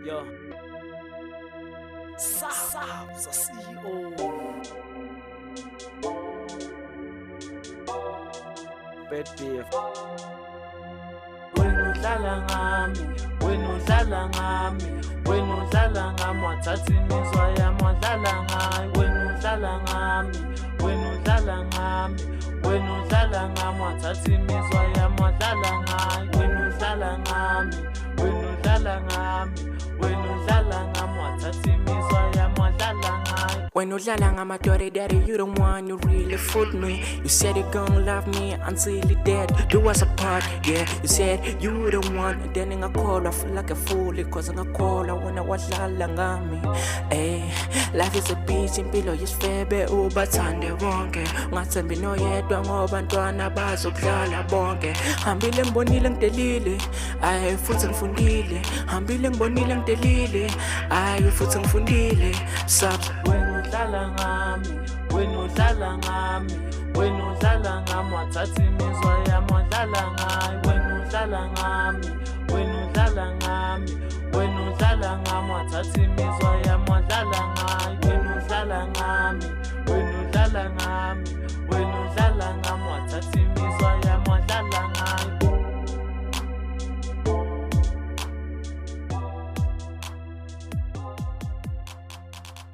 Yo, Sabza CEO. Bad beef. Wena udlala ngami, wathatha imizwa yami wadlala ngayo. Wena udlala ngami, wathatha imizwa yami wadlala ngayo. Wena udlala ngami, wathatha imizwa yami wadlala ngayo. When you lie, I'm a dirty daddy, you don't want to really fool me. You said you gon' love me until you're dead, do us apart, yeah. You said you the one, and then I call, I feel like a fool, cause I call, I wanna watch me. Hey, life is a beach, in below is fair, but Sunday won't get. Ngatzen bino yedwa ngoba ntwana bazokudlala bonke. Hambile ngibonile ngidelile, ayi futhi ngifundile. Hambile ngibonile ngidelile, ayi futhi ngifundile. Sabza. Wena udlala ngami, wathatha imizwa yami wadlala ngayo. Wena udlala ngami, wathatha imizwa